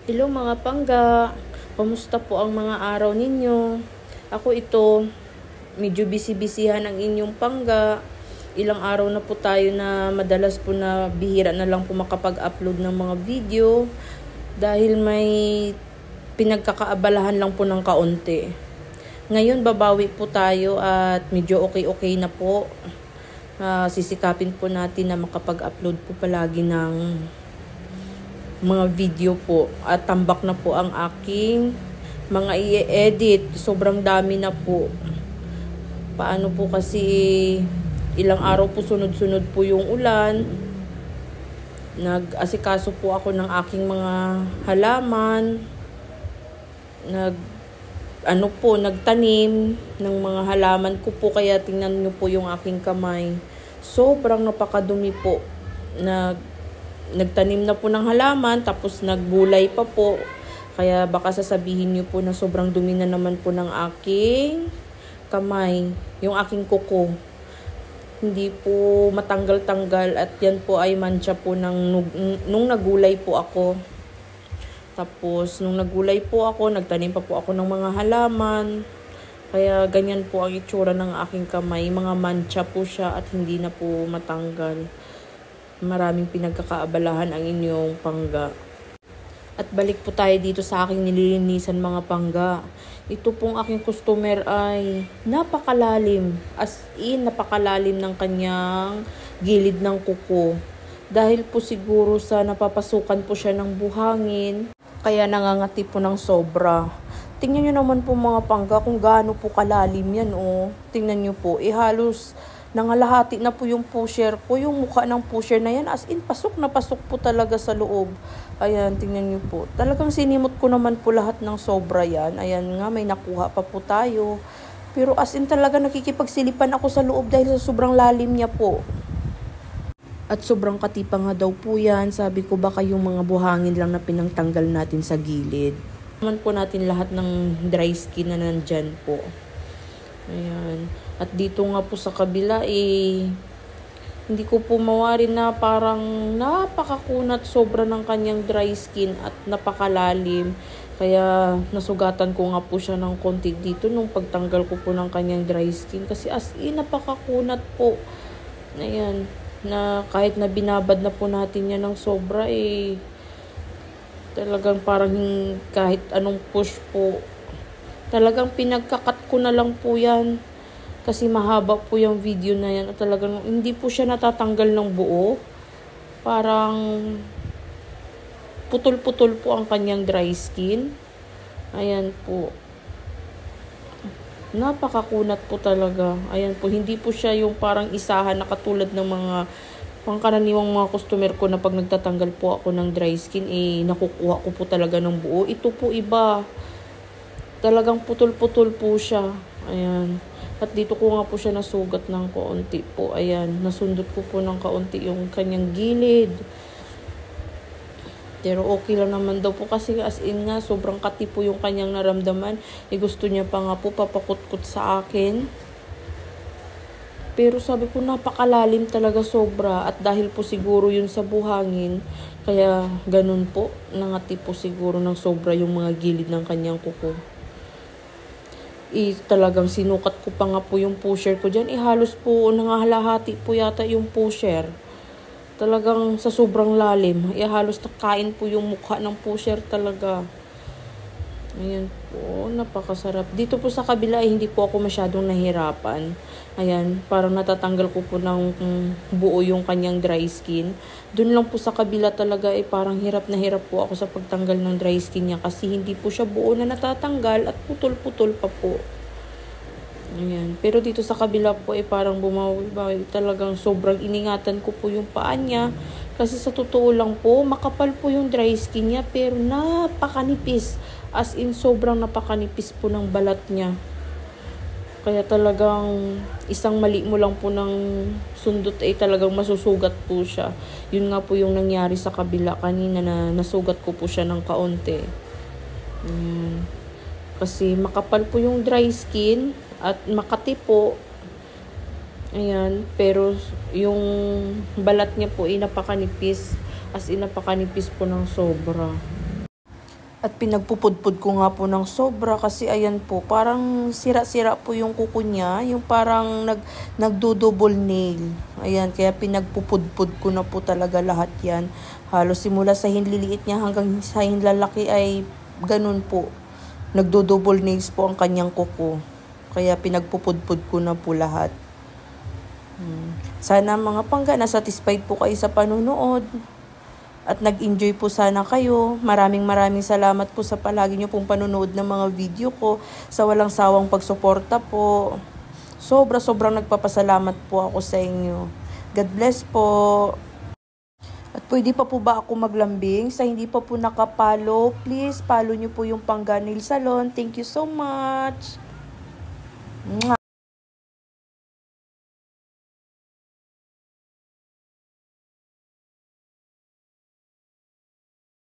Hello mga pangga, kamusta po ang mga araw ninyo? Ako ito, medyo busy-busyhan ang inyong pangga. Ilang araw na po tayo na madalas po na bihira na lang po makapag-upload ng mga video dahil may pinagkakaabalahan lang po ng kaunti. Ngayon babawi po tayo at medyo okay na po. Sisikapin po natin na makapag-upload po palagi ng mga video po at tambak na po ang aking mga i-edit. Sobrang dami na po. Paano po kasi ilang araw po sunod-sunod po yung ulan. Nag-asikaso po ako ng aking mga halaman. Nagtanim ng mga halaman ko po, kaya tingnan niyo po yung aking kamay. Sobrang napakadumi po. Nagtanim na po ng halaman, tapos nagbulay pa po. Kaya baka sasabihin niyo po na sobrang dumi na naman po ng aking kamay, yung aking kuko. Hindi po matanggal-tanggal at yan po ay mancha po nung nagulay po ako. Tapos nung nagulay po ako, nagtanim pa po ako ng mga halaman. Kaya ganyan po ang itsura ng aking kamay. Mga mancha po siya at hindi na po matanggal. Maraming pinagkakaabalahan ang inyong pangga. At balik po tayo dito sa aking nililinisan mga pangga. Ito pong aking customer ay napakalalim. As in, napakalalim ng kanyang gilid ng kuko. Dahil po siguro sa napapasukan po siya ng buhangin, kaya nangangati po ng sobra. Tingnan nyo naman po mga pangga kung gaano po kalalim yan. Tingnan nyo po, halos nangalahati na po yung pusher ko. Yung mukha ng pusher na yan, as in, pasok na pasok po talaga sa loob. Ayan, tingnan nyo po. Talagang sinimot ko naman po lahat ng sobra yan. Ayan nga, may nakuha pa po tayo. Pero as in talaga nakikipagsilipan ako sa loob dahil sa sobrang lalim niya po. At sobrang katipa nga daw po yan. Sabi ko baka yung mga buhangin lang na pinangtanggal natin sa gilid. Naman po natin lahat ng dry skin na nandyan po. Ayan. At dito nga po sa kabila hindi ko po mawari na parang napakakunat sobra ng kanyang dry skin at napakalalim. Kaya nasugatan ko nga po siya ng konti dito nung pagtanggal ko po ng kanyang dry skin. Kasi as in napakakunat po. Ayan. Na kahit na binabad na po natin yan ng sobra talagang parang kahit anong push po. Talagang pinagkakat ko na lang po yan. Kasi mahaba po yung video na yan. At talagang hindi po siya natatanggal ng buo. Parang putol-putol po ang kanyang dry skin. Ayan po. Napakakunat po talaga. Ayan po. Hindi po siya yung parang isahan na katulad ng mga pangkaraniwang mga customer ko na pag nagtatanggal po ako ng dry skin, nakukuha ko po talaga ng buo. Ito po iba. Talagang putol-putol po siya. Ayan. At dito ko nga po siya nasugat ng kaunti po. Ayan. Nasundot ko po ng kaunti yung kanyang gilid. Pero okay lang naman daw po kasi as in nga sobrang kati po yung kanyang naramdaman. Gusto niya pa nga po papakutkot sa akin. Pero sabi ko napakalalim talaga sobra. At dahil po siguro yun sa buhangin, kaya ganun po. Nangati po siguro ng sobra yung mga gilid ng kanyang kuko. Talagang sinukat ko pa nga po yung pusher ko dyan. Halos po nangahalahati po yata yung pusher. Talagang sa sobrang lalim. Halos nakain po yung mukha ng pusher talaga. Ayan po, napakasarap. Dito po sa kabila hindi po ako masyadong nahirapan. Ayan, parang natatanggal ko po ng buo yung kanyang dry skin. Doon lang po sa kabila talaga parang hirap na hirap po ako sa pagtanggal ng dry skin niya. Kasi hindi po siya buo na natatanggal at putol-putol pa po. Ayan. Pero dito sa kabila po parang bumawi-bawi. Talagang sobrang iningatan ko po yung paa niya. Kasi sa totoo lang po, makapal po yung dry skin niya pero napakanipis. As in, sobrang napakanipis po ng balat niya. Kaya talagang isang mali mo lang po ng sundot talagang masusugat po siya. Yun nga po yung nangyari sa kabila kanina na nasugat ko po siya ng kaunti. Kasi makapal po yung dry skin at makati po. Ayan, pero yung balat niya po napakanipis. As in, napakanipis po ng sobra. At pinagpupudpud ko nga po ng sobra kasi ayan po, parang sira-sira po yung kuko niya, yung parang nagdo-double nail. Ayan, kaya pinagpupudpud ko na po talaga lahat yan. Halos simula sa hinliliit niya hanggang sa hinlalaki ay ganun po. Nagdo-double nails po ang kanyang kuko. Kaya pinagpupudpud ko na po lahat. Sana mga pangga, na-satisfied po kayo sa panunood. At nag-enjoy po sana kayo. Maraming salamat po sa palagi nyo pong panunood ng mga video ko. Sa walang sawang pagsuporta po. Sobrang nagpapasalamat po ako sa inyo. God bless po. At pwede pa po ba ako maglambing? Sa hindi pa po nakapalo, please follow nyo po yung Pangga Nail Salon. Thank you so much.